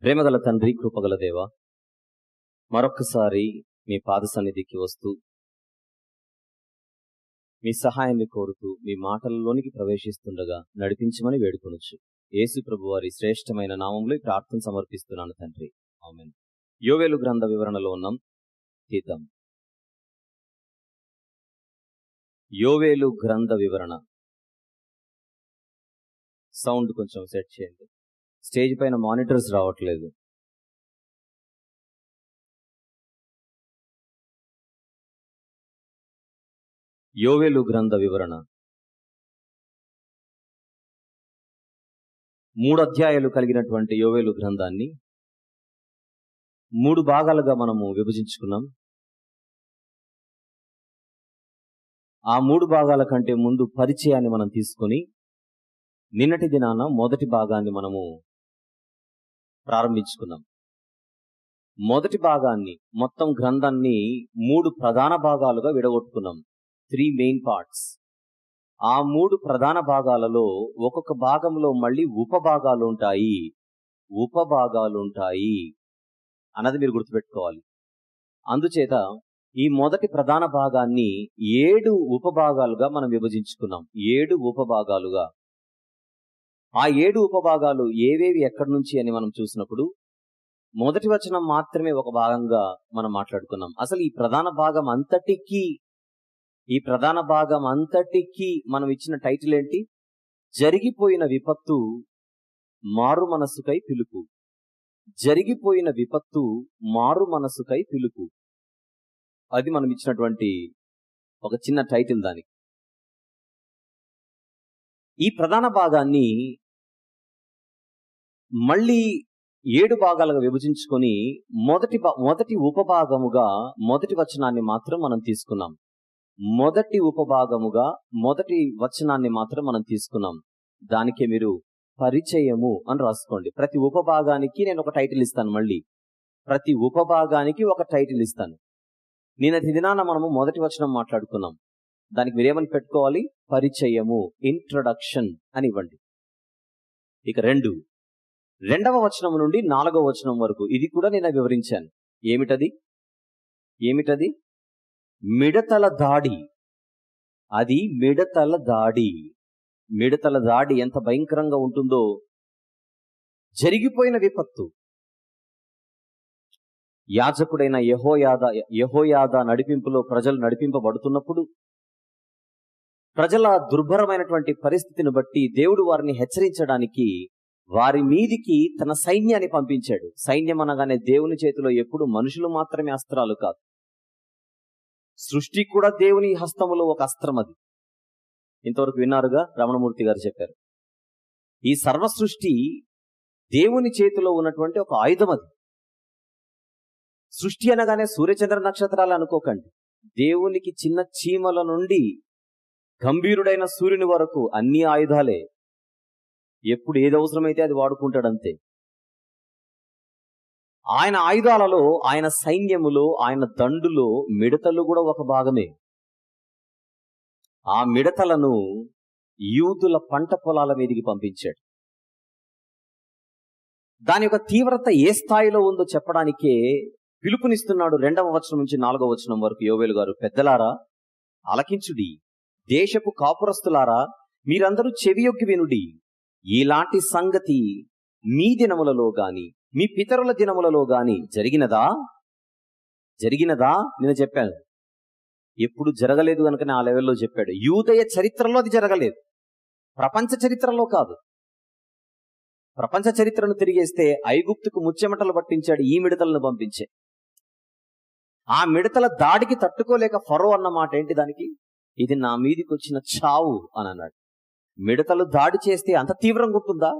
ప్రేమగల తండ్రి, కృపగల దేవ, మరొక్కసారి మీ పాద సన్నిధికి వస్తూ మీ సహాయాన్ని కోరుతూ మీ మాటలలోనికి ప్రవేశిస్తుండగా నడిపించమని వేడుకొనొచ్చు. యేసు ప్రభు వారి శ్రేష్టమైన నామంలో ఈ ప్రార్థన సమర్పిస్తున్నాను తండ్రి, ఆమేన్. యోవేలు గ్రంథ వివరణలో ఉన్నాం. తీద్దాం. యోవేలు గ్రంథ వివరణ. సౌండ్ కొంచెం సెట్ చేయండి. స్టేజ్ పైన మానిటర్స్ రావట్లేదు. యోవేలు గ్రంథ వివరణ 3 అధ్యాయాలు కలిగినటువంటి యోవేలు గ్రంథాన్ని 3 భాగాలుగా మనము విభజించుకున్నాం. ఆ 3 భాగాల కంటే ముందు పరిచయాన్ని మనం తీసుకొని నిన్నటి దినాన మొదటి భాగాన్ని మనము ప్రారంభించుకున్నాం. మొదటి భాగాన్ని, మొత్తం గ్రంథాన్ని 3 ప్రధాన భాగాలుగా విడగొట్టుకున్నాం. 3 మెయిన్ పార్ట్స్. ఆ 3 ప్రధాన భాగాలలో ఒక్కొక్క భాగంలో మళ్ళీ ఉపభాగాలుంటాయి అన్నది మీరు గుర్తుపెట్టుకోవాలి. అందుచేత ఈ మొదటి ప్రధాన భాగాన్ని 7 ఉపభాగాలుగా మనం విభజించుకున్నాం. 7 ఉపభాగాలుగా. ఆ 7 ఉపభాగాలు ఏవేవి, ఎక్కడి నుంచి అని మనం చూసినప్పుడు మొదటి వచనం మాత్రమే ఒక భాగంగా మనం మాట్లాడుకున్నాం. అసలు ఈ ప్రధాన భాగం అంతటికి మనం ఇచ్చిన టైటిల్ ఏంటి? జరిగిపోయిన విపత్తు మారు మనసుకై పిలుపు. జరిగిపోయిన విపత్తు మారు మనసుకై పిలుపు. అది మనం ఇచ్చినటువంటి ఒక చిన్న టైటిల్ దానికి. ఈ ప్రధాన భాగాన్ని మళ్ళీ 7 భాగాలుగా విభజించుకొని మొదటి ఉపభాగముగా మొదటి వచనాన్ని మాత్రం మనం తీసుకున్నాం. మొదటి వచనాన్ని మాత్రం మనం తీసుకున్నాం. దానికే మీరు పరిచయము అని రాసుకోండి. ప్రతి ఉపభాగానికి నేను ఒక టైటిల్ ఇస్తాను. మళ్ళీ ప్రతి ఉపభాగానికి ఒక టైటిల్ ఇస్తాను. నిన్నటి దినాన మనము మొదటి వచనం మాట్లాడుకున్నాం. దానికి మీరేమని పెట్టుకోవాలి? పరిచయము, ఇంట్రొడక్షన్ అని ఇవ్వండి. ఇక 2వ వచనం నుండి 4వ వచనం వరకు ఇది కూడా నేను వివరించాను. ఏమిటది? మిడతల దాడి. అది మిడతల దాడి ఎంత భయంకరంగా ఉంటుందో. జరిగిపోయిన విపత్తు. యాజకుడైన యెహోయాదా నడిపింపులో ప్రజలు నడిపింపబడుతున్నప్పుడు ప్రజల దుర్భరమైనటువంటి పరిస్థితిని బట్టి దేవుడు వారిని హెచ్చరించడానికి వారి మీదికి తన సైన్యాన్ని పంపించాడు. సైన్యం అనగానే దేవుని చేతిలో ఎప్పుడు మనుషులు మాత్రమే అస్త్రాలు కాదు. సృష్టి కూడా దేవుని హస్తములో ఒక అస్త్రం. అది ఇంతవరకు విన్నారుగా, రమణమూర్తి గారు చెప్పారు. ఈ సర్వ సృష్టి దేవుని చేతిలో ఉన్నటువంటి ఒక ఆయుధం. అది సృష్టి అనగానే సూర్యచంద్ర నక్షత్రాలు అనుకోకండి. దేవునికి చిన్న చీమల నుండి గంభీరుడైన సూర్యుని వరకు అన్ని ఆయుధాలే. ఎప్పుడు ఏది అవసరమైతే అది వాడుకుంటాడంతే. ఆయన ఆయుధాలలో, ఆయన సైన్యములో, ఆయన దండులో మిడతలు కూడా ఒక భాగమే. ఆ మిడతలను యూదుల పంట పొలాల మీదికి పంపించాడు. దాని యొక్క తీవ్రత ఏ స్థాయిలో ఉందో చెప్పడానికే పిలుపునిస్తున్నాడు. 2వ వచనం నుంచి 4వ వచనం వరకు యోవేలు గారు, పెద్దలారా ఆలకించుడి, దేశపు కాపురస్తులారా మీరందరూ చెవియొగ్గి వినుడి. ఇలాంటి సంగతి మీ దినములలో గాని మీ పితరుల దినములలో గాని జరిగినదా? నేను చెప్పాను. ఎప్పుడు జరగలేదు కనుకనే ఆ లెవెల్లో చెప్పాడు. యూదయ చరిత్రలో అది జరగలేదు, ప్రపంచ చరిత్రలో కాదు. ప్రపంచ చరిత్రను తిరిగేస్తే ఐగుప్తుకు ముచ్చెమటలు పట్టించాడు ఈ మిడతలను పంపించే. ఆ మిడతల దాడికి తట్టుకోలేక ఫరో అన్న మాట ఏంటి దానికి? ఇది నా మీదికి వచ్చిన చావు అని అన్నాడు. మిడతలు దాడి చేస్తే అంత తీవ్రంగా ఉంటుందా?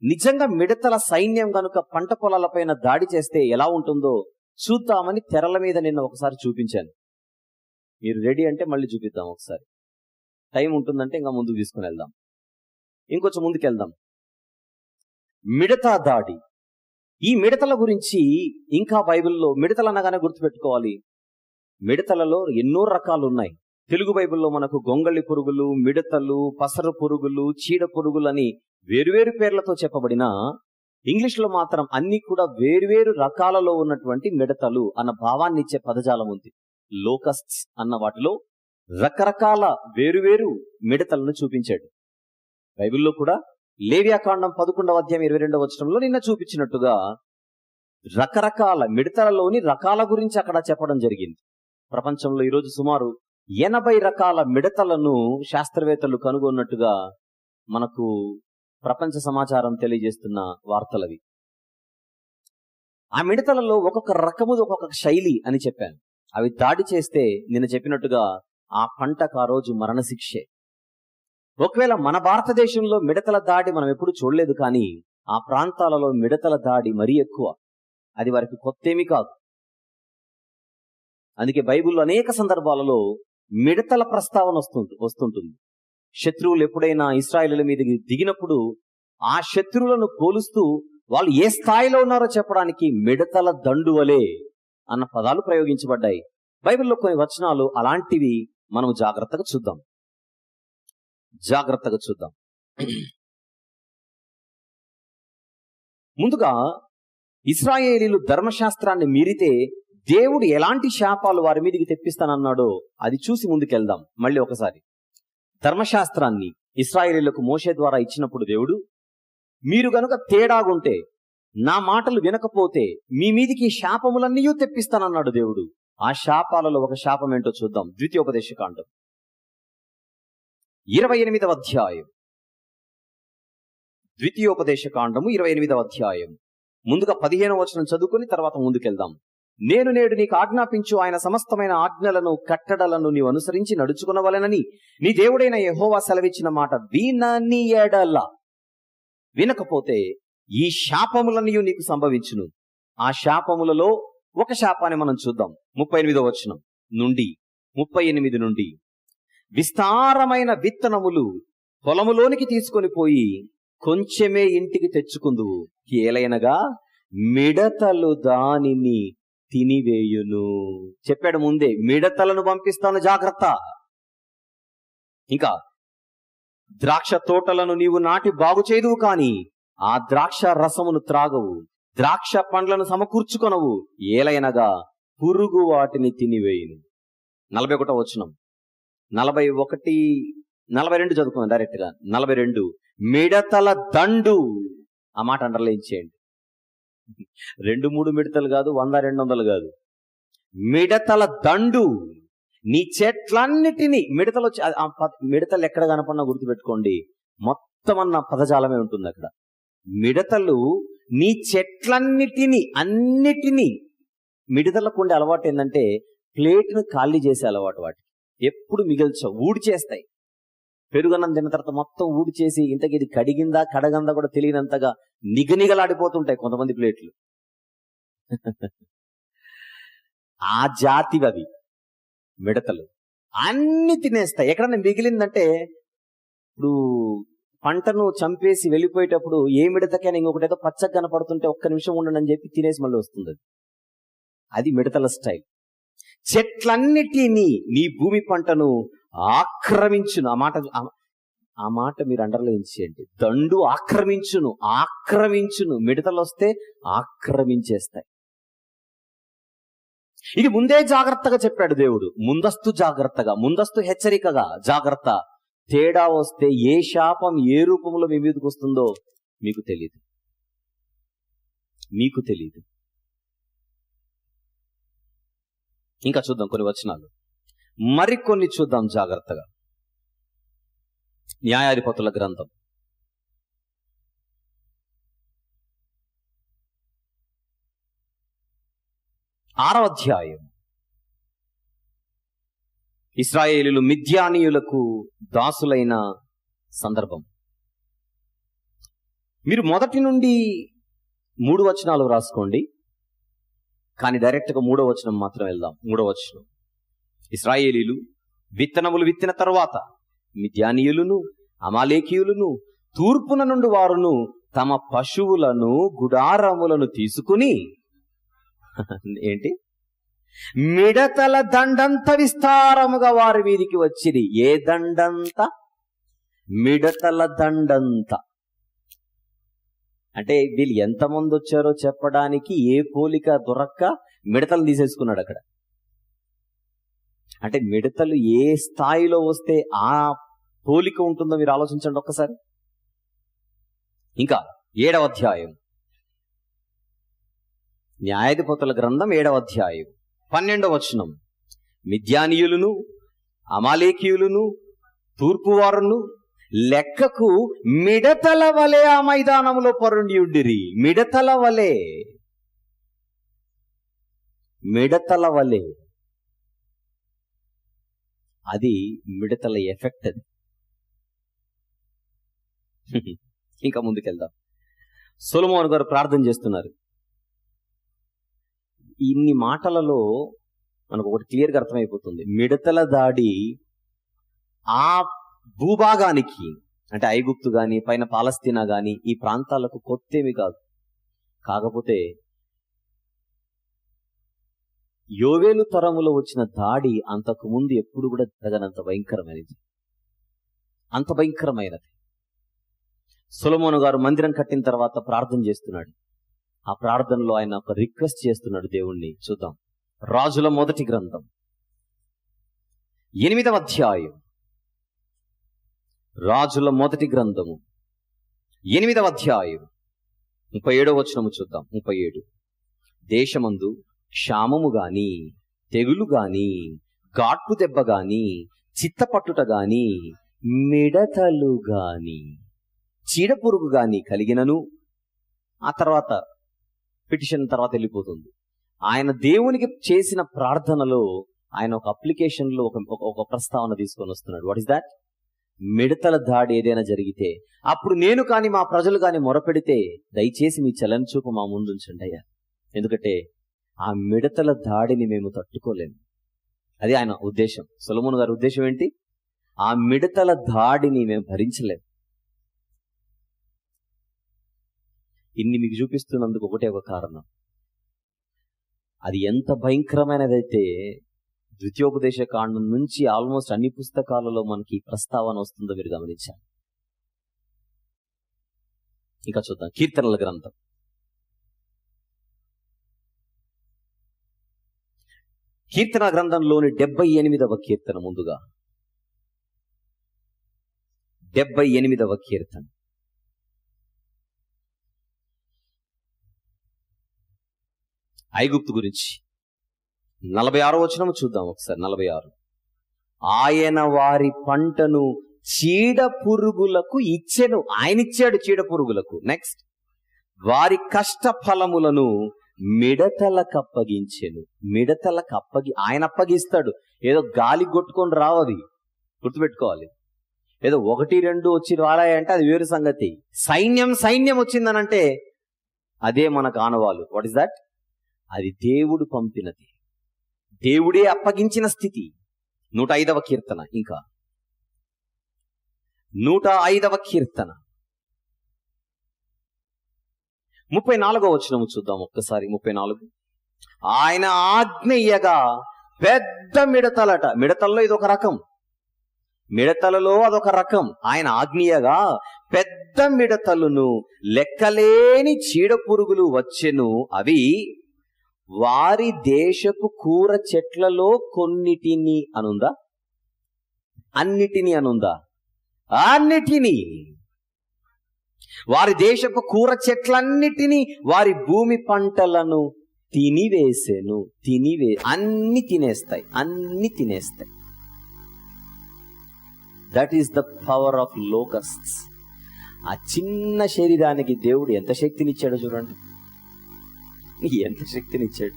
నిజంగా మిడతల సైన్యం గనుక పంట పొలాలపైన దాడి చేస్తే ఎలా ఉంటుందో చూద్దామని తెరల మీద నిన్న ఒకసారి చూపించాను. మీరు రెడీ అంటే మళ్ళీ చూపిద్దాం ఒకసారి. టైం ఉంటుందంటే ఇంకా ముందుకు తీసుకుని వెళ్దాం. ఇంకొంచెం ముందుకెళ్దాం. మిడత దాడి. ఈ మిడతల గురించి ఇంకా బైబిల్లో మిడతలు అనగానే గుర్తుపెట్టుకోవాలి. మిడతలలో ఎన్నో రకాలు ఉన్నాయి. తెలుగు బైబిల్లో మనకు గొంగళి పురుగులు, మిడతలు, పసర పురుగులు, చీడ పురుగులు అని వేరువేరు పేర్లతో చెప్పబడిన ఇంగ్లీష్లో మాత్రం అన్ని కూడా వేరువేరు రకాలలో ఉన్నటువంటి మిడతలు అన్న భావాన్ని ఇచ్చే పదజాలం ఉంది. లోకస్ట్స్ అన్న వాటిలో రకరకాల వేరువేరు మిడతలను చూపించాడు. బైబిల్లో కూడా లేవియాకాండం 11వ అధ్యాయం 22వ వచనంలో నిన్న చూపించినట్టుగా రకరకాల మిడతలలోని రకాల గురించి అక్కడ చెప్పడం జరిగింది. ప్రపంచంలో ఈరోజు సుమారు 80 రకాల మిడతలను శాస్త్రవేత్తలు కనుగొన్నట్టుగా మనకు ప్రపంచ సమాచారం తెలియజేస్తున్న వార్తలవి. ఆ మిడతలలో ఒక్కొక్క రకము ఒక్కొక్క శైలి అని చెప్పాను. అవి దాడి చేస్తే నిన్న చెప్పినట్టుగా ఆ పంటకు ఆ రోజు మరణశిక్షే. ఒకవేళ మన భారతదేశంలో మిడతల దాడి మనం ఎప్పుడు చూడలేదు, కానీ ఆ ప్రాంతాలలో మిడతల దాడి మరీ ఎక్కువ. అది వారికి కొత్తేమీ కాదు. అందుకే బైబిల్లో అనేక సందర్భాలలో మిడతల ప్రస్తావన వస్తుంటుంది. శత్రువులు ఎప్పుడైనా ఇశ్రాయేలీయుల మీదకి దిగినప్పుడు ఆ శత్రువులను పోలుస్తూ వాళ్ళు ఏ స్థాయిలో ఉన్నారో చెప్పడానికి మిడతల దండు వలె అన్న పదాలు ప్రయోగించబడ్డాయి. బైబిల్లో కొన్ని వచనాలు అలాంటివి మనం జాగ్రత్తగా చూద్దాం. ముందుగా ఇశ్రాయేలీయులు ధర్మశాస్త్రాన్ని మీరితే దేవుడు ఎలాంటి శాపాలు వారి మీదకి తెప్పిస్తానన్నాడో అది చూసి ముందుకెళ్దాం. మళ్ళీ ఒకసారి ధర్మశాస్త్రాన్ని ఇశ్రాయేలీయులకు మోషే ద్వారా ఇచ్చినప్పుడు దేవుడు, మీరు గనుక తేడాగుంటే, నా మాటలు వినకపోతే మీ మీదికి శాపములన్నీ తెప్పిస్తానన్నాడు దేవుడు. ఆ శాపాలలో ఒక శాపం ఏంటో చూద్దాం. ద్వితీయోపదేశకాండం 28వ అధ్యాయం. ద్వితీయోపదేశకాండము 28వ అధ్యాయం. ముందుగా 15వ వచనం చదువుకుని తర్వాత ముందుకెళ్దాం. నేను నేడు నీకు ఆజ్ఞాపించు ఆయన సమస్తమైన ఆజ్ఞలను కట్టడలను నీవు అనుసరించి నడుచుకునవలెనని నీ దేవుడైన యెహోవా సెలవిచ్చిన మాట వినని ఎడల, వినకపోతే ఈ శాపములన్నీ నీకు సంభవించును. ఆ శాపములలో ఒక శాపాన్ని మనం చూద్దాం. 38వ వచనం నుండి 38 నుండి, విస్తారమైన విత్తనములు పొలములోనికి తీసుకొని పోయి కొంచెమే ఇంటికి తెచ్చుకుందువు, ఏలైనగా మిడతలు దానిని తినివేయును. చెప్పాడు ముందే, మిడతలను పంపిస్తాను, జాగ్రత్త. ఇంకా, ద్రాక్ష తోటలను నీవు నాటి బాగు చేయదువు, కాని ఆ ద్రాక్ష రసమును త్రాగవు, ద్రాక్ష పండ్లను సమకూర్చుకొనవు, ఏలైనగా పురుగు వాటిని తినివేయును. 41వ వచనం, 42 చదువుకున్నాం డైరెక్ట్ గా. 42, మిడతల దండు. ఆ మాట అండర్లైన్ చేయండి. 2-3 మిడతలు కాదు, 100-200 కాదు, మిడతల దండు నీ చెట్లన్నిటినీ. మిడతలు ఎక్కడ కనపడినా గుర్తుపెట్టుకోండి, మొత్తం అన్న పదజాలమే ఉంటుంది అక్కడ. మిడతలు నీ అన్నిటినీ. మిడతలకు ఉండే అలవాటు ఏంటంటే ప్లేట్ను ఖాళీ చేసే అలవాటు. వాటికి ఎప్పుడు మిగిల్చవు, ఊడి చేస్తాయి. పెరుగన్నం తిన్న తర్వాత మొత్తం ఊడి చేసి ఇంతకి ఇది కడిగిందా కడగందా కూడా తెలియనంతగా నిగనిగలాడిపోతుంటాయి కొంతమంది ప్లేట్లు. ఆ జాతివి అవి మిడతలు. అన్ని తినేస్తాయి. ఎక్కడన్నా మిగిలిందంటే, ఇప్పుడు పంటను చంపేసి వెళ్ళిపోయేటప్పుడు ఏ మిడతకైనా ఇంకొకటి ఏదో పచ్చగా కనపడుతుంటే ఒక్క నిమిషం ఉండండి అని చెప్పి తినేసి మళ్ళీ వస్తుంది. అది మిడతల స్టైల్. చెట్లన్నిటినీ, నీ భూమి పంటను ఆక్రమించును. ఆ మాట మీరు అండర్లైన్ చేయండి. దండు ఆక్రమించును. మిడతలు వస్తే ఆక్రమించేస్తాయి. ఇది ముందే జాగ్రత్తగా చెప్పాడు దేవుడు. ముందస్తు హెచ్చరికగా జాగ్రత్త. తేడా వస్తే ఏ శాపం ఏ రూపంలో మీ మీదకి వస్తుందో మీకు తెలియదు. ఇంకా చూద్దాం కొన్ని వచనాలు, మరికొన్ని చూద్దాం జాగ్రత్తగా. న్యాయాధిపతుల గ్రంథం 6వ అధ్యాయం. ఇశ్రాయేలీయులు మిద్యానీయులకు దాసులైన సందర్భం. మీరు 1 నుండి 3 వచనాలు రాసుకోండి, కానీ డైరెక్ట్ గా 3వ వచనం మాత్రం వెళ్దాం. 3వ వచనం, ఇశ్రాయేలీయులు విత్తనములు విత్తిన తరువాత మిద్యానీయులను అమాలేకీయులను తూర్పున నుండి వారును తమ పశువులను గుడారములను తీసుకుని ఏంటి మిడతల దండంత విస్తారముగా వారి మీదికి వచ్చింది. ఏ దండంత? మిడతల దండంత. అంటే వీళ్ళు ఎంతమంది వచ్చారో చెప్పడానికి ఏ పోలిక దొరక్క మిడతలు తీసేసుకున్నాడు అక్కడ. అంటే మిడతలు ఏ స్థాయిలో వస్తే ఆ పోలిక ఉంటుందో మీరు ఆలోచించండి ఒక్కసారి. ఇంకా 7వ అధ్యాయం, న్యాయాధిపతుల గ్రంథం 7వ అధ్యాయం 12వ వచనం. మిద్యానీయులను అమాలేకీయులను తూర్పువారును లెక్కకు మిడతల వలె ఆ మైదానంలో పరుండియుండిరి. మిడతల వలె, మిడతల వలె. అది మిడతల ఎఫెక్ట్ అది. ఇంకా ముందుకెళ్దాం. సొలొమోను గారు ప్రార్థన చేస్తున్నారు. ఇన్ని మాటలలో మనకు ఒకటి క్లియర్గా అర్థమైపోతుంది. మిడతల దాడి ఆ భూభాగానికి, అంటే ఐగుప్తు గాని పైన పాలస్తీనా గాని ఈ ప్రాంతాలకు కొత్తేమి కాదు. కాకపోతే యోవేలు తరములో వచ్చిన దాడి అంతకు ముందు ఎప్పుడు కూడా జరగనంత భయంకరమైనది, అంత భయంకరమైనది. సొలొమోను గారు మందిరం కట్టిన తర్వాత ప్రార్థన చేస్తున్నాడు. ఆ ప్రార్థనలో ఆయన ఒక రిక్వెస్ట్ చేస్తున్నాడు దేవుణ్ణి. చూద్దాం. రాజుల మొదటి గ్రంథం 8వ అధ్యాయం, రాజుల మొదటి గ్రంథము 8వ అధ్యాయం 37వ వచనము చూద్దాం. 37. దేశమందు క్షామము గాని, తెగులు గాని, గాట్పు దెబ్బ గాని, చిత్తపట్టుట గాని, మిడతలు గాని, చీడపురుగు గాని కలిగినను, ఆ తర్వాత పిటిషన్ తర్వాత వెళ్ళిపోతుంది. ఆయన దేవునికి చేసిన ప్రార్థనలో ఆయన ఒక అప్లికేషన్లో ఒక ప్రస్తావన తీసుకొని వస్తున్నాడు. What is that? మిడతల దాడి ఏదైనా జరిగితే అప్పుడు నేను కానీ మా ప్రజలు కానీ మొరపెడితే దయచేసి మీ చలన చూపు మా ముందు ఉంచండి అయ్యా. ఎందుకంటే ఆ మిడతల దాడిని మేము తట్టుకోలేము. అది ఆయన ఉద్దేశం. సొలొమోను గారి ఉద్దేశం ఏంటి? ఆ మిడతల దాడిని మేము భరించలేము. ఇన్ని మీకు చూపిస్తున్నందుకు ఒకటే ఒక కారణం. అది ఎంత భయంకరమైనదైతే ద్వితీయోపదేశ కాండం నుంచి ఆల్మోస్ట్ అన్ని పుస్తకాలలో మనకి ప్రస్తావన వస్తుందో మీరు గమనించాలి. ఇంకా చూద్దాం. కీర్తనల గ్రంథం, కీర్తన గ్రంథంలోని 78వ కీర్తన. ముందుగా 78వ కీర్తన. ఐగుప్తు గురించి 46వ వచనం చూద్దాం ఒకసారి. 46. ఆయన వారి పంటను చీడ పురుగులకు ఇచ్చెను. ఆయన ఇచ్చాడు చీడ పురుగులకు. నెక్స్ట్, వారి కష్ట ఫలములను మిడతలకు అప్పగించెను. మిడతలకు ఆయన అప్పగిస్తాడు. ఏదో గాలి కొట్టుకొని రావవి, గుర్తుపెట్టుకోవాలి. ఏదో 1, 2 వచ్చి రాడాయంటే అది వేరు సంగతి. సైన్యం వచ్చిందనంటే అదే మనకు ఆనవాలు. What is that? అది దేవుడు పంపినది, దేవుడే అప్పగించిన స్థితి. 105వ కీర్తన. ఇంకా 105వ కీర్తన 34వ వచనము చూద్దాం ఒక్కసారి. 34. ఆయన ఆజ్ఞయ్యగా పెద్ద మిడతలట. మిడతల్లో ఇదొక రకం, మిడతలలో అదొక రకం. ఆయన ఆజ్ఞయగా పెద్ద మిడతలను లెక్కలేని చీడ పురుగులు వచ్చెను. అవి వారి దేశపు కూర చెట్లలో కొన్నిటిని అనుందా? అన్నిటినీ అనుందా? అన్నిటినీ. వారి దేశపు కూర చెట్లన్నిటినీ, వారి భూమి పంటలను తినివేసెను. అన్ని తినేస్తాయి, అన్ని తినేస్తాయి. That is the power of locusts. ఆ చిన్న శరీరానికి దేవుడు ఎంత శక్తినిచ్చాడో చూడండి, ఎంత శక్తినిచ్చాడు.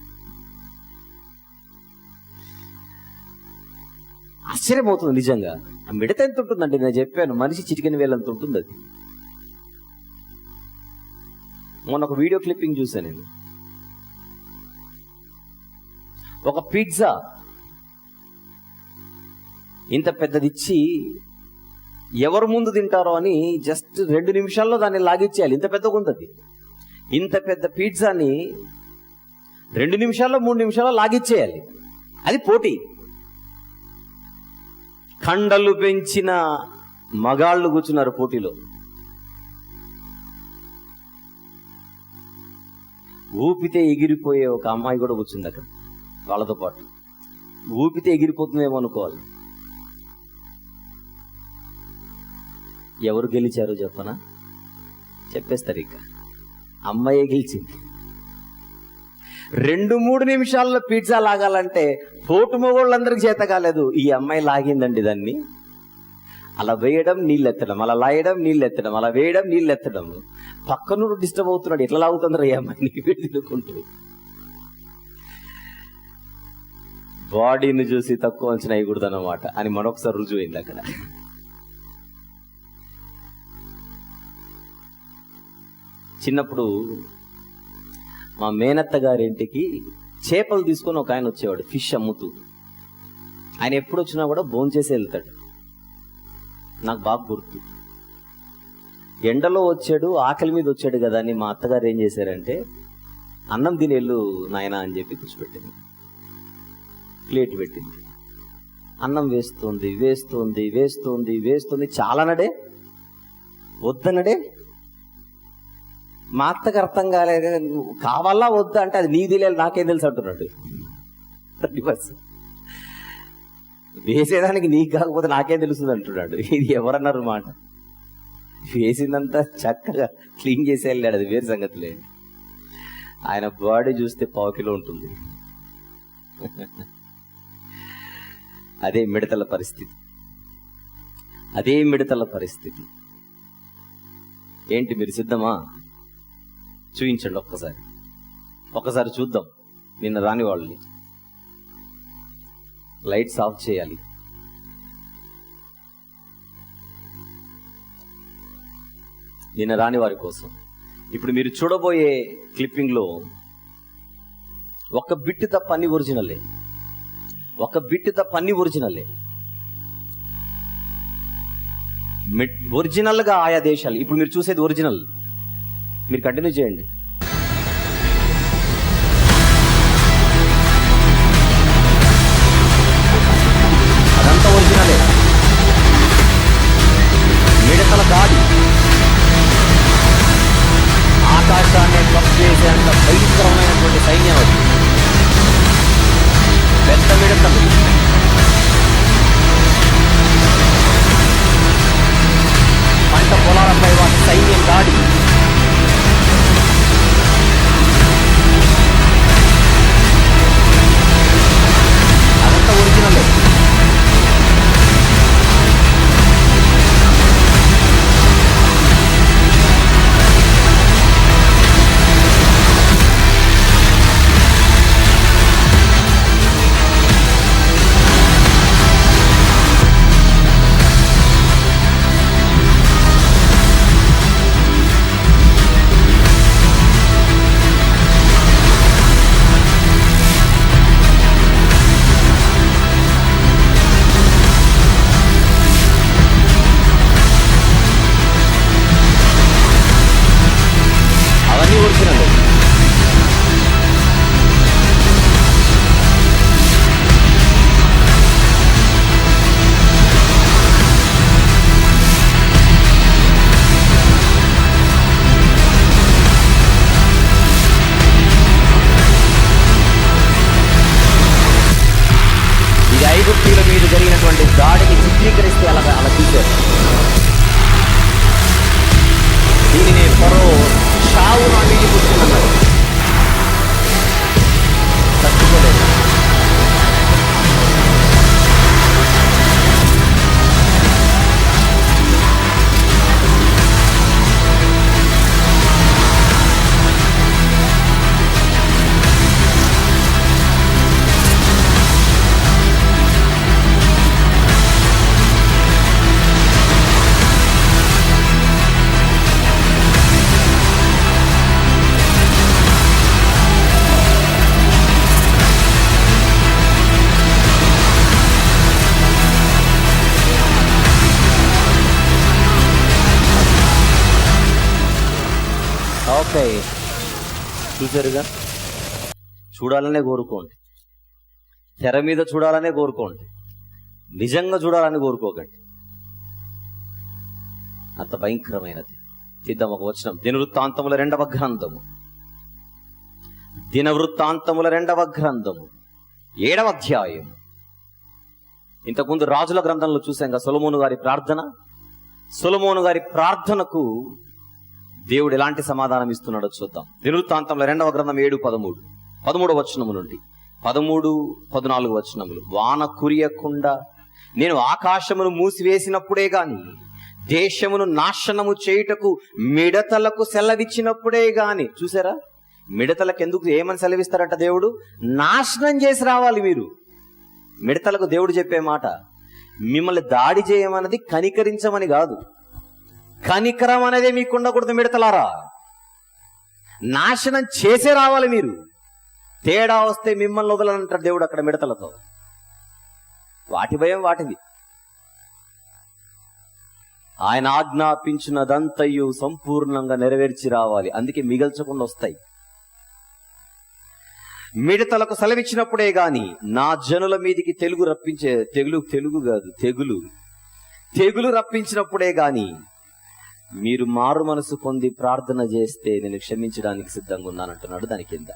ఆశ్చర్యమవుతుంది నిజంగా. ఆ మిడత ఎంత ఉంటుందండి? నేను చెప్పాను, మనిషి చిటికెన వేలంత ఉంటుంది అది. మొన్న ఒక వీడియో క్లిప్పింగ్ చూసాను నేను. ఒక పిజ్జా ఇంత పెద్దదిచ్చి ఎవరు ముందు తింటారో అని జస్ట్ 2 నిమిషాల్లో దాన్ని లాగిచ్చేయాలి. ఇంత పెద్దగా ఉంటుంది. ఇంత పెద్ద పిజ్జాని 2 నిమిషాల్లో 3 నిమిషాల్లో లాగిచ్చేయాలి. అది పోటీ. కండలు పెంచిన మగాళ్ళు కూర్చున్నారు పోటీలో. ఊపితే ఎగిరిపోయే ఒక అమ్మాయి కూడా కూర్చుంది అక్కడ వాళ్ళతో పాటు. ఊపితే ఎగిరిపోతుందేమో అనుకోవాలి. ఎవరు గెలిచారో చెప్పనా? చెప్పేస్తారు. ఇక అమ్మాయి గెలిచింది. 2-3 నిమిషాల్లో పిజ్జా లాగాలంటే తోటు మొగోళ్ళందరికి చేత కాలేదు, ఈ అమ్మాయి లాగిందండి దాన్ని. అలా వేయడం, నీళ్ళెత్తడం, అలా లాయడం, నీళ్ళెత్తడం, అలా వేయడం, నీళ్ళెత్తడం. పక్కన డిస్టర్బ్ అవుతున్నాడు, ఎట్లా లాగుతుందో ఈ అమ్మాయిని తినుకుంటూ. బాడీని చూసి తక్కువ అంచనా వేయకూడదు అన్నమాట అని మరొకసారి రుజువైంది అక్కడ. చిన్నప్పుడు మా మేనత్త గారింటికి చేపలు తీసుకొని ఒక ఆయన వచ్చేవాడు, ఫిష్ అమ్ముతూ. ఆయన ఎప్పుడు వచ్చినా కూడా భోంచేసి వెళ్తాడు. నాకు బాగా గుర్తు. ఎండలో వచ్చాడు, ఆకలి మీద వచ్చాడు కదా అని మా అత్తగారు ఏం చేశారంటే, అన్నం తినేళ్ళు నాయన అని చెప్పి కూర్చోబెట్టింది. ప్లేట్ పెట్టింది. అన్నం వేస్తుంది వేస్తుంది వేస్తుంది వేస్తుంది. చాలనడే, వద్దనడే. మా అత్తకు అర్థం కాలేదు, కావాలా వద్దా అంటే అది నీ తెలియాలి నాకేం తెలుసు అంటున్నాడు. వేసేదానికి నీకు కాకపోతే నాకేం తెలుస్తుంది అంటున్నాడు. ఇది ఎవరన్నారు మాట? వేసిందంతా చక్కగా క్లీన్ చేసి వెళ్ళాడు, అది వేరే సంగతి లేదు. ఆయన బాడీ చూస్తే 1/4 కిలో ఉంటుంది. అదే మిడతల పరిస్థితి, అదే మిడతల పరిస్థితి. ఏంటి మీరు సిద్ధమా? చూపించండి ఒక్కసారి చూద్దాం. నిన్న రాని వాళ్ళని లైట్స్ ఆఫ్ చేయాలి. నిన్న రాని వారి కోసం. ఇప్పుడు మీరు చూడబోయే క్లిప్పింగ్ లో ఒక బిట్ తప్ప అన్ని ఒరిజినలే, ఒక బిట్ తప్ప అన్ని ఒరిజినలే. ఒరిజినల్ గా ఆయా దేశాలు. ఇప్పుడు మీరు చూసేది ఒరిజినల్. మీరు కంటిన్యూ చేయండి. అదంతా ఒరిజినలే. మిడతల దాడి, ఆకాశాన్ని క్లబ్ చేసేంత భయంకరమైనటువంటి సైన్యం అది. పెద్ద మిడతలు, పంట పొలాలపై వాటి సైన్యం దాడి. అదంతా ఒరిజినలే. ఐగుప్తీయుల మీద జరిగినటువంటి దాడిని చిత్రీకరిస్తే అలా తీశారు. దీనినే ఫరో షావు నా మీద కూర్చున్నాడు, తట్టుకోలేదు. ఓకే, చూసారుగా? చూడాలనే కోరుకోండి, తెర మీద చూడాలనే కోరుకోండి, నిజంగా చూడాలని కోరుకోకండి. అంత భయంకరమైనది. తీద్దాం ఒక వచనం. దినవృత్తాంతముల 2వ గ్రంథము దినవృత్తాంతముల 2వ గ్రంథము 7వ అధ్యాయం. ఇంతకుముందు రాజుల గ్రంథంలో చూసాం సొలొమోను గారి ప్రార్థన. సొలొమోను గారి ప్రార్థనకు దేవుడు ఎలాంటి సమాధానం ఇస్తున్నాడో చూద్దాం. దినవృత్తాంతముల 2వ గ్రంథం 7:13, 13వ వచనము నుండి 13, 14 వచనములు. వాన కురియకుండా నేను ఆకాశమును మూసివేసినప్పుడే గాని, దేశమును నాశనము చేయుటకు మిడతలకు సెలవిచ్చినప్పుడే గాని. చూసారా, మిడతలకు ఎందుకు ఏమని సెలవిస్తారట దేవుడు? నాశనం చేసి రావాలి మీరు. మిడతలకు దేవుడు చెప్పే మాట, మిమ్మల్ని దాడి చేయమన్నది కనికరించమని కాదు, కనికరం అనేదే మీకు ఉండకూడదు. మిడతలారా, నాశనం చేసే రావాలి మీరు. తేడా వస్తే మిమ్మల్ని వదలనంటాడు దేవుడు అక్కడ మిడతలతో. వాటి భయం వాటిది. ఆయన ఆజ్ఞాపించినదంతయు సంపూర్ణంగా నెరవేర్చి రావాలి. అందుకే మిగల్చకుండా వస్తాయి. మిడతలకు సెలవిచ్చినప్పుడే గాని నా జనుల మీదికి తెగులు రప్పించినప్పుడే గాని మీరు మారు మనసు పొంది ప్రార్థన చేస్తే నేను క్షమించడానికి సిద్ధంగా ఉన్నానంటున్నాడు. దాని కింద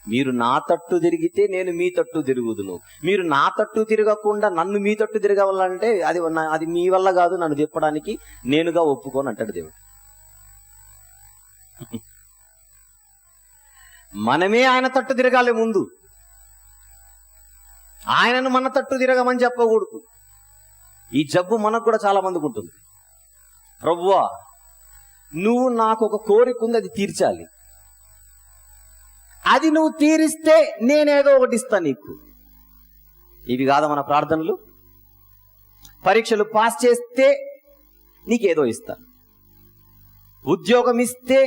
మీరు నా తట్టు తిరిగితే నేను మీ తట్టు తిరుగుదును. మీరు నా తట్టు తిరగకుండా నన్ను మీ తట్టు తిరగవాలంటే అది మీ వల్ల కాదు, నన్ను చెప్పడానికి నేనుగా ఒప్పుకోను అంటాడు దేవుడు. మనమే ఆయన తట్టు తిరగాలి ముందు. ఆయనను మన తట్టు తిరగమని చెప్పకూడదు. ఈ జబ్బు మనకు కూడా చాలా మందికి ఉంటుంది. ప్రభువా, నువ్వు నాకు ఒక కోరిక ఉంది, అది తీర్చాలి. అది నువ్వు తీరిస్తే నేనేదో ఒకటి ఇస్తాను నీకు. ఇవి కాదా మన ప్రార్థనలు? పరీక్షలు పాస్ చేస్తే నీకేదో ఇస్తాను, ఉద్యోగం ఇస్తే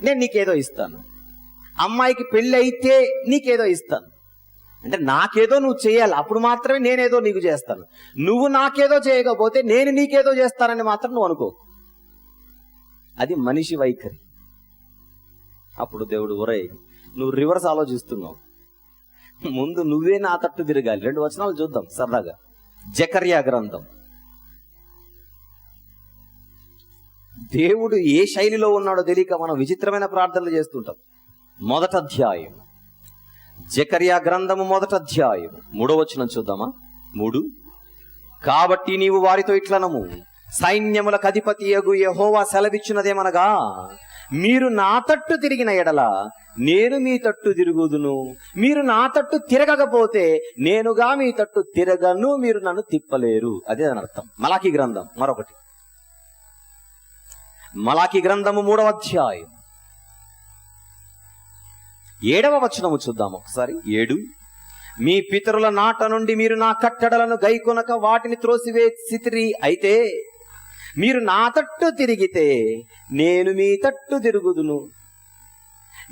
నేను నీకేదో ఇస్తాను, అమ్మాయికి పెళ్లి అయితే నీకేదో ఇస్తాను. అంటే నాకేదో నువ్వు చేయాలి, అప్పుడు మాత్రమే నేనేదో నీకు చేస్తాను. నువ్వు నాకేదో చేయకపోతే నేను నీకేదో చేస్తానని మాత్రం నువ్వు అనుకో. అది మనిషి వైఖరి. అప్పుడు దేవుడు, ఒరే నువ్వు రివర్స్ ఆలోచిస్తున్నావు, ముందు నువ్వే నా తట్టు తిరగాలి. 2 వచనాలు చూద్దాం సరదాగా. జకర్యా గ్రంథం. దేవుడు ఏ శైలిలో ఉన్నాడో తెలియక మనం విచిత్రమైన ప్రార్థనలు చేస్తుంటాం. 1వ అధ్యాయం జకర్యా గ్రంథము 1వ అధ్యాయం 3వ వచనం చూద్దామా. 3 కాబట్టి నీవు వారితో ఇట్లనము, సైన్యములకు అధిపతియగు యెహోవా సెలవిచ్చినదేమనగా, మీరు నా తట్టు తిరిగిన ఎడల నేను మీ తట్టు తిరుగుదును. మీరు నా తట్టు తిరగకపోతే నేనుగా మీ తట్టు తిరగను, మీరు నన్ను తిప్పలేరు. అదే దాని అర్థం. మలాకీ గ్రంథం మరొకటి. మలాకీ గ్రంథము 3వ అధ్యాయం 7వ వచనము చూద్దాం ఒకసారి. 7 మీ పితరుల నాట నుండి మీరు నా కట్టడలను గైకొనక వాటిని త్రోసివేసితిరి. అయితే మీరు నా తట్టు తిరిగితే నేను మీ తట్టు తిరుగుదును.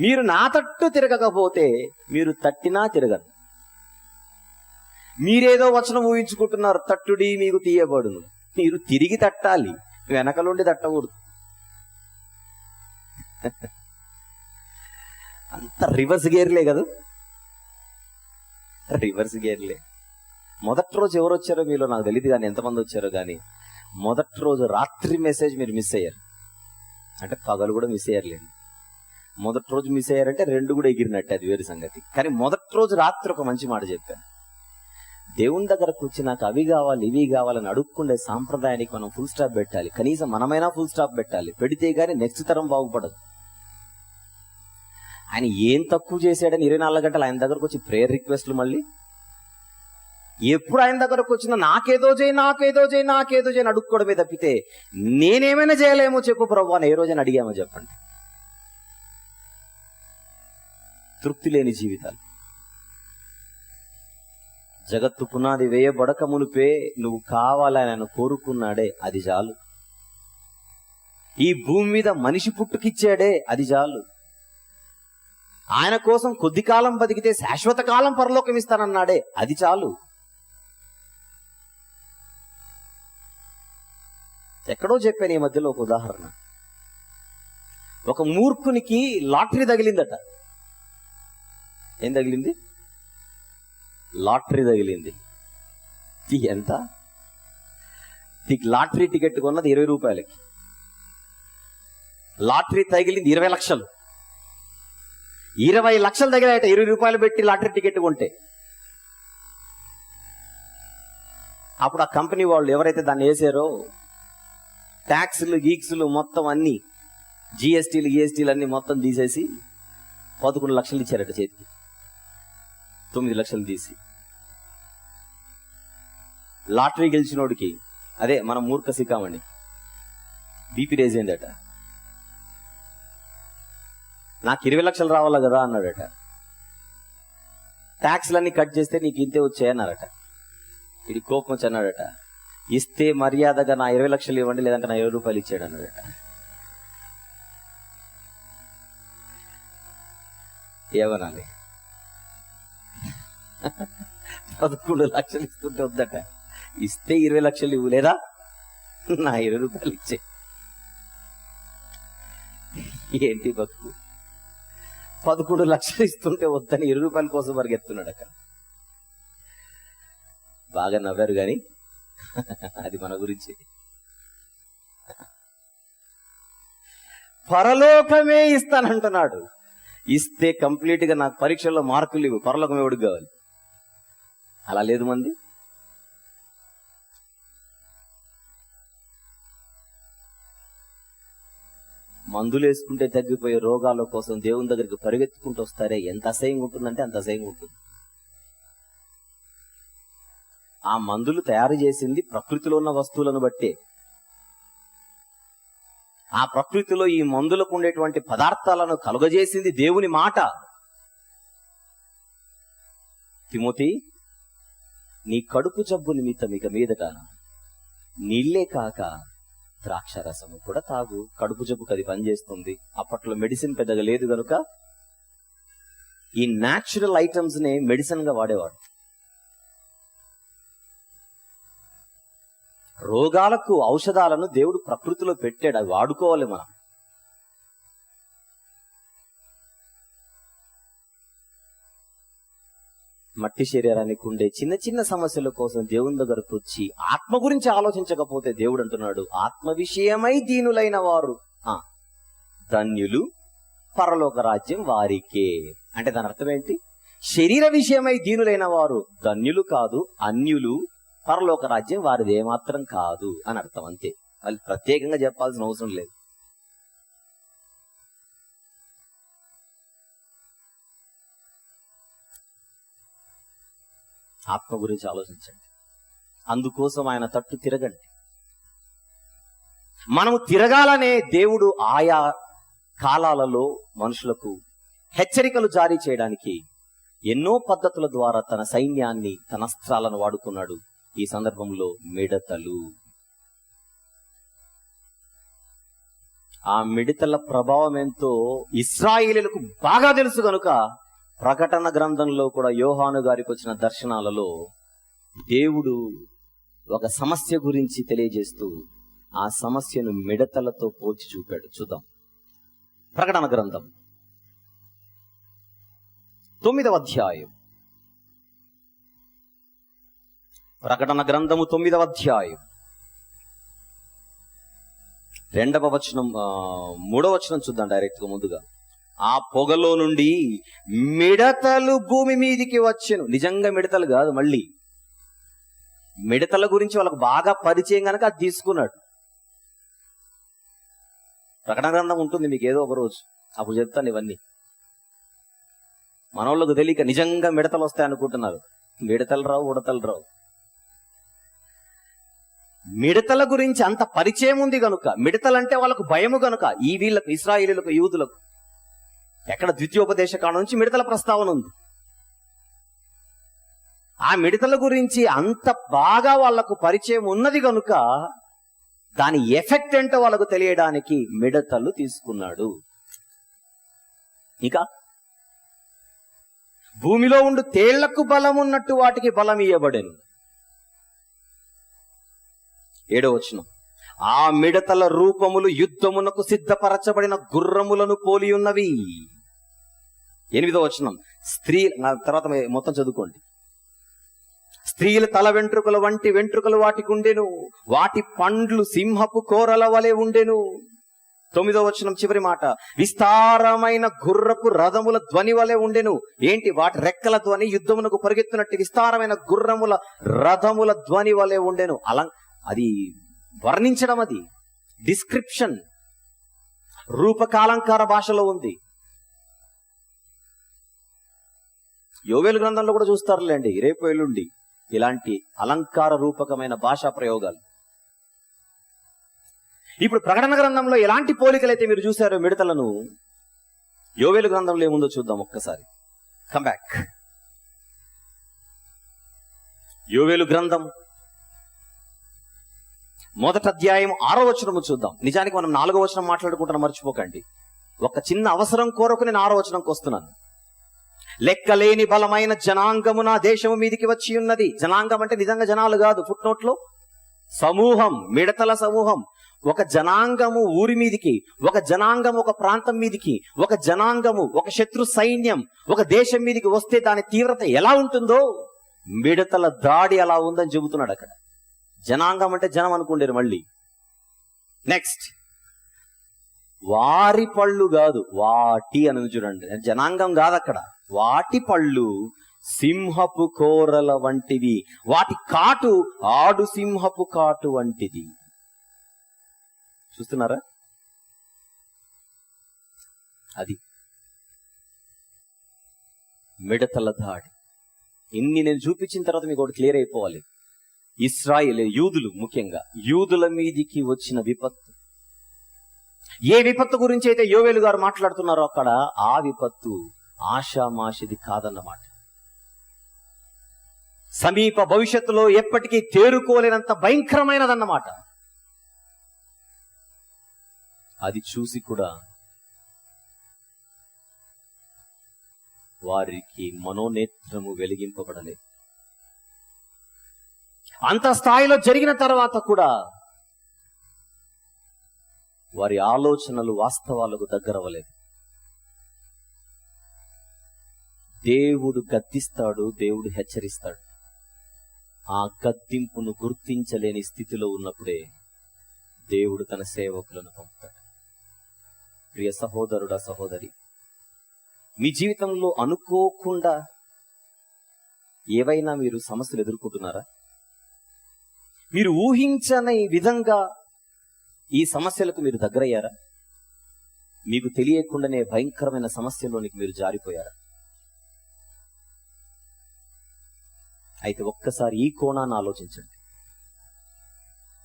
మీరు నా తట్టు తిరగకపోతే మీరు తట్టినా తిరగను. మీరేదో వచనం ఊహించుకుంటున్నారు, తట్టుడి మీకు తీయబడును. మీరు తిరిగి తట్టాలి, వెనకలుండి తట్టకూడదు. అంత రివర్స్ గేర్లే కదా, రివర్స్ గేర్లే. మొదటి రోజు ఎవరు వచ్చారో మీలో నాకు తెలియదు కానీ, ఎంతమంది వచ్చారో కానీ, మొదటి రోజు రాత్రి మెసేజ్ మీరు మిస్ అయ్యారు. అంటే పగలు కూడా మిస్ అయ్యారులేండి. మొదటి రోజు మిస్ అయ్యారంటే 2 కూడా ఎగిరినట్టే, అది వేరు సంగతి. కానీ మొదటి రోజు రాత్రి ఒక మంచి మాట చెప్పాను. దేవుని దగ్గరకు వచ్చి నాకు అవి కావాలి ఇవి కావాలని అడుక్కుండే సాంప్రదాయానికి మనం ఫుల్ స్టాప్ పెట్టాలి. కనీసం మనమైనా ఫుల్ స్టాప్ పెట్టాలి. పెడితే గానీ నెక్స్ట్ తరం బాగుపడదు. ఆయన ఏం తక్కువ చేశాడని 24 గంటలు ఆయన దగ్గరకు వచ్చి ప్రేయర్ రిక్వెస్ట్లు. మళ్ళీ ఎప్పుడు ఆయన దగ్గరకు వచ్చినా నాకేదో చేయి అడుక్కోవడమే తప్పితే నేనేమైనా చేయలేమో చెప్పు ప్రభు అని ఏ రోజైనా అడిగామో చెప్పండి. తృప్తి లేని జీవితాలు. జగత్తు పునాది వేయబడక మునిపే నువ్వు కావాలని ఆయన కోరుకున్నాడే, అది చాలు. ఈ భూమి మీద మనిషి పుట్టుకిచ్చాడే, అది చాలు. ఆయన కోసం కొద్ది కాలం బతికితే శాశ్వత కాలం పరలోకం ఇస్తానన్నాడే, అది చాలు. ఎక్కడో చెప్పాను ఈ మధ్యలో ఒక ఉదాహరణ. ఒక మూర్ఖునికి లాటరీ తగిలిందట. ఏం తగిలింది? లాటరీ తగిలింది. ఎంత? లాటరీ టికెట్ కొన్నది 20 రూపాయలకి. లాటరీ తగిలింది 20 లక్షలు. 20 లక్షల దగ్గర 20 రూపాయలు పెట్టి లాటరీ టికెట్ కొంటే అప్పుడు ఆ కంపెనీ వాళ్ళు ఎవరైతే దాన్ని వేసారో ట్యాక్స్లు గీక్స్లు మొత్తం అన్ని జిఎస్టీలు అన్ని మొత్తం తీసేసి 11 లక్షలు ఇచ్చారట చేతికి. 9 లక్షలు తీసి లాటరీ గెలిచినోడికి అదే మనం మూర్ఖ సిక్కామని బీపీ రేజ్ అయిందట. నాకు 20 లక్షలు రావాలా కదా అన్నాడట. ట్యాక్స్లన్నీ కట్ చేస్తే నీకు ఇంతే వచ్చాయన్నారట. ఇది కోపం వచ్చి అన్నాడట, ఇస్తే మర్యాదగా నా 20 లక్షలు ఇవ్వండి, లేదంటే నా 20 రూపాయలు ఇచ్చాడు అన్నాడట. ఏమనాలి? 11 లక్షలు ఇస్తుంటే వద్దట, ఇస్తే 20 లక్షలు ఇవ్వు, లేదా నా 20 రూపాయలు ఇచ్చే. ఏంటి బతుకు? 11 లక్షలు ఇస్తుంటే వద్దని 20 రూపాయల కోసం పరిగెత్తున్నాడు అక్కడ. బాగా నవ్వారు గాని అది మన గురించి. పరలోకమే ఇస్తానంటున్నాడు. ఇస్తే కంప్లీట్ గా నాకు పరీక్షల్లో మార్కులు ఇవ్వు, పరలోకం ఎవడికి కావాలి? అలా లేదు మంది. మందులు వేసుకుంటే తగ్గిపోయే రోగాల కోసం దేవుని దగ్గరికి పరిగెత్తుకుంటూ వస్తారే, ఎంత అసహ్యంగా ఉంటుందంటే అంత అసహ్యంగా ఉంటుంది. ఆ మందులు తయారు చేసింది ప్రకృతిలో ఉన్న వస్తువులను బట్టే. ఆ ప్రకృతిలో ఈ మందులకు ఉండేటువంటి పదార్థాలను కలుగజేసింది దేవుని మాట. తిమోతి, నీ కడుపు జబ్బు నిమిత్తం ఇక మీదట నీళ్లే కాక ద్రాక్షారసము కూడా తాగు. కడుపు జబ్బుకు అది పనిచేస్తుంది. అప్పట్లో మెడిసిన్ పెద్దగా లేదు గనుక ఈ న్యాచురల్ ఐటమ్స్ నే మెడిసిన్ గా వాడేవాడు. రోగాలకు ఔషధాలను దేవుడు ప్రకృతిలో పెట్టాడు, అవి వాడుకోవాలి మనం. మట్టి శరీరానికి ఉండే చిన్న చిన్న సమస్యల కోసం దేవుని దగ్గరకు వచ్చి ఆత్మ గురించి ఆలోచించకపోతే దేవుడు అంటున్నాడు, ఆత్మ విషయమై దీనులైన వారు ధన్యులు, పరలోక రాజ్యం వారికే. అంటే దాని అర్థం ఏంటి? శరీర విషయమై దీనులైన వారు ధన్యులు కాదు, అన్యులు, పరలోక రాజ్యం వారిది ఏమాత్రం కాదు అని అర్థం. అంతే, వాళ్ళు ప్రత్యేకంగా చెప్పాల్సిన అవసరం లేదు. ఆత్మ గురించి ఆలోచించండి, అందుకోసం ఆయన తట్టు తిరగండి. మనము తిరగాలనే దేవుడు ఆయా కాలాలలో మనుషులకు హెచ్చరికలు జారీ చేయడానికి ఎన్నో పద్ధతుల ద్వారా తన సైన్యాన్ని, తన అస్త్రాలను వాడుకున్నాడు. ఈ సందర్భంలో మిడతలు, ఆ మిడతల ప్రభావం ఎంతో ఇశ్రాయేలీయులకు బాగా తెలుసు కనుక ప్రకటన గ్రంథంలో కూడా యోహాను గారికి వచ్చిన దర్శనాలలో దేవుడు ఒక సమస్య గురించి తెలియజేస్తూ ఆ సమస్యను మిడతలతో పోల్చి చూపాడు. చూద్దాం. ప్రకటన గ్రంథం 9వ అధ్యాయం. ప్రకటన గ్రంథము 9వ అధ్యాయం 2వ వచనం 3వ వచనం చూద్దాం డైరెక్ట్ గా. ముందుగా, ఆ పొగలో నుండి మిడతలు భూమి మీదికి వచ్చెను. నిజంగా మిడతలు కాదు, మళ్ళీ మిడతల గురించి వాళ్ళకు బాగా పరిచయం కనుక అది తీసుకున్నాడు. ప్రకటన గ్రంథం ఉంటుంది మీకు ఏదో ఒక రోజు, అప్పుడు చెప్తాను ఇవన్నీ. మనోళ్ళకు తెలియక నిజంగా మిడతలు వస్తాయి అనుకుంటున్నారు. మిడతలు రావు, ఉడతలు రావు. మిడతల గురించి అంత పరిచయం ఉంది కనుక, మిడతలంటే వాళ్ళకు భయము కనుక, ఈ వీళ్ళకు ఇశ్రాయేలీయులకు, యూదులకు ఎక్కడ ద్వితీయోపదేశ కాండం నుంచి మిడతల ప్రస్తావన ఉంది. ఆ మిడతల గురించి అంత బాగా వాళ్లకు పరిచయం ఉన్నది కనుక దాని ఎఫెక్ట్ ఏంటో వాళ్ళకు తెలియడానికి మిడతలు తీసుకున్నాడు. ఇంకా భూమిలో ఉండు తేళ్లకు బలం ఉన్నట్టు వాటికి బలం ఇయ్యబడెను. 7వ వచనం, ఆ మిడతల రూపములు యుద్ధమునకు సిద్ధపరచబడిన గుర్రములను పోలి ఉన్నవి. 8వ వచనం, తర్వాత మొత్తం చదువుకోండి. స్త్రీల తల వెంట్రుకల వంటి వెంట్రుకలు వాటికి ఉండెను, వాటి పండ్లు సింహపు కోరల వలె ఉండెను. 9వ వచనం చివరి మాట, విస్తారమైన గుర్రపు రథముల ధ్వని వలె ఉండెను. ఏంటి? వాటి రెక్కల ధ్వని యుద్ధమునకు పరిగెత్తునట్టు విస్తారమైన గుర్రముల రథముల ధ్వని వలె ఉండెను. అది వర్ణించడం, అది డిస్క్రిప్షన్, రూపకాలంకార భాషలో ఉంది. యోవేలు గ్రంథంలో కూడా చూస్తారులేండి, రేపు ఎల్లుండి ఇలాంటి అలంకార రూపకమైన భాషా ప్రయోగాలు. ఇప్పుడు ప్రకటన గ్రంథంలో ఎలాంటి పోలికలైతే మీరు చూశారో మిడతలను, యోవేలు గ్రంథంలో ఏముందో చూద్దాం ఒక్కసారి. Come back. యోవేలు గ్రంథం 1వ అధ్యాయం 6వ వచనము చూద్దాం. నిజానికి మనం 4వ వచనం మాట్లాడుకుంటున్నాం, మర్చిపోకండి. ఒక చిన్న అవసరం కోరకు నేను 6వ వచనంకి వస్తున్నాను. లెక్కలేని బలమైన జనాంగము నా దేశము మీదికి వచ్చి ఉన్నది. జనాంగం అంటే నిజంగా జనాలు కాదు, ఫుట్ నోట్లో సమూహం, మిడతల సమూహం. ఒక జనాంగము ఊరి మీదికి, ఒక జనాంగము ఒక ప్రాంతం మీదికి, ఒక జనాంగము ఒక శత్రు సైన్యం ఒక దేశం మీదికి వస్తే దాని తీవ్రత ఎలా ఉంటుందో మిడతల దాడి అలా ఉందని చెబుతున్నాడు అక్కడ. జనాంగం అంటే జనం అనుకుంటారు. మళ్ళీ నెక్స్ట్, వారి పళ్ళు కాదు, వాటి అని చూడండి. జనాంగం కాదు అక్కడ. వాటి పళ్ళు సింహపు కోరల వంటివి, వాటి కాటు ఆడు సింహపు కాటు వంటిది. చూస్తున్నారా? అది మిడతల దాడి. ఇన్ని నేను చూపించిన తర్వాత మీకు ఒకటి క్లియర్ అయిపోవాలి. ఇశ్రాయేలు యూదులు, ముఖ్యంగా యూదుల మీదికి వచ్చిన విపత్తు, ఏ విపత్తు గురించి అయితే యోవేలు గారు మాట్లాడుతున్నారో అక్కడ ఆ విపత్తు ఆషామాషిది కాదన్నమాట. సమీప భవిష్యత్తులో ఎప్పటికీ తేరుకోలేనంత భయంకరమైనదన్నమాట. అది చూసి కూడా వారికి మనోనేత్రము వెలిగింపబడలేదు. అంత స్థాయిలో జరిగిన తర్వాత కూడా వారి ఆలోచనలు వాస్తవాలకు దగ్గరవ్వలేదు. దేవుడు గద్దిస్తాడు, దేవుడు హెచ్చరిస్తాడు. ఆ గద్దింపును గుర్తించలేని స్థితిలో ఉన్నప్పుడే దేవుడు తన సేవకులను పంపుతాడు. ప్రియ సహోదరుడా, సహోదరి, మీ జీవితంలో అనుకోకుండా ఏవైనా మీరు సమస్యలు ఎదుర్కొంటున్నారా? మీరు ఊహించని విధంగా ఈ సమస్యలకు మీరు దగ్గరయ్యారా? మీకు తెలియకుండానే భయంకరమైన సమస్యలోనికి మీరు జారిపోయారా? అయితే ఒక్కసారి ఈ కోణాన్ని ఆలోచించండి.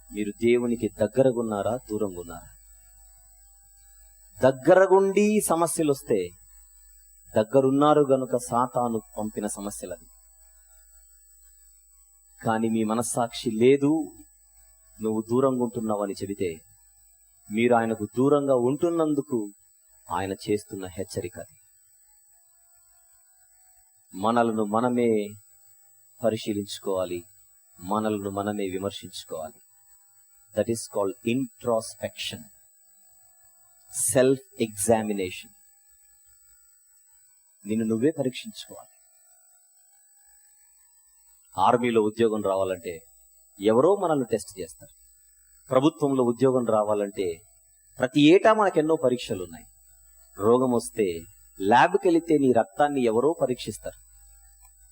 మీరు దేవునికి దగ్గరగున్నారా, దూరంగా ఉన్నారా? దగ్గరగుండి సమస్యలు వస్తే దగ్గరున్నారు గనుక సాతాను పంపిన సమస్యలవి. కానీ మీ మనస్సాక్షి లేదు, నువ్వు దూరంగా ఉంటున్నావు అని చెబితే మీరు ఆయనకు దూరంగా ఉంటున్నందుకు ఆయన చేస్తున్న హెచ్చరిక అది. మనలను మనమే పరిశీలించుకోవాలి, మనలను మనమే విమర్శించుకోవాలి. That is called introspection, self examination. నిన్ను నువ్వే పరీక్షించుకోవాలి. ఆర్మీలో ఉద్యోగం రావాలంటే ఎవరో మనల్ని టెస్ట్ చేస్తారు. ప్రభుత్వంలో ఉద్యోగం రావాలంటే ప్రతి ఏటా మనకెన్నో పరీక్షలు ఉన్నాయి. రోగం వస్తే ల్యాబ్కి వెళితే నీ రక్తాన్ని ఎవరో పరీక్షిస్తారు,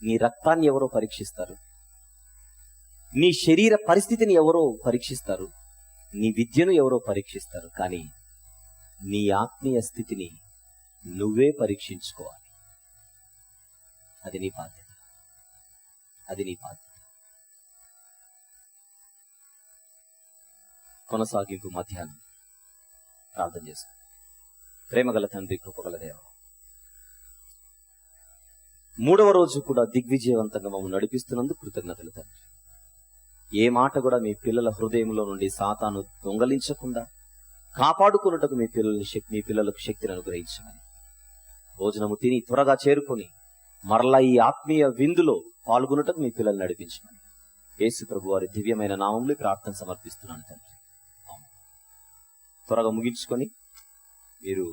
నీ రక్తాన్ని ఎవరో పరీక్షిస్తారు, నీ శరీర పరిస్థితిని ఎవరో పరీక్షిస్తారు, నీ విద్యను ఎవరో పరీక్షిస్తారు. కానీ నీ ఆత్మీయ స్థితిని నువ్వే పరీక్షించుకోవాలి. అది నీ బాధ్యత, అది నీ బాధ్యత. కొనసాగింపు మధ్యాహ్నం ప్రార్థన చేస్తాం. ప్రేమగల తండ్రి, కృపగల దేవ, 3వ రోజు కూడా దిగ్విజయవంతంగా మమ్మల్ని నడిపిస్తున్నందుకు కృతజ్ఞతలు తండ్రి. ఏ మాట కూడా మీ పిల్లల హృదయంలో నుండి సాతాను దొంగలించకుండా కాపాడుకున్నట్టుకు మీ పిల్లలకు శక్తిని అనుగ్రహించమని, భోజనము తిని త్వరగా చేరుకొని మరలా ఈ ఆత్మీయ విందులో పాల్గొన్నట్టుకు మీ పిల్లల్ని నడిపించమని యేసు ప్రభు వారి దివ్యమైన నామంలో ప్రార్థన సమర్పిస్తున్నాను తండ్రి. త్వరగా ముగించుకొని మీరు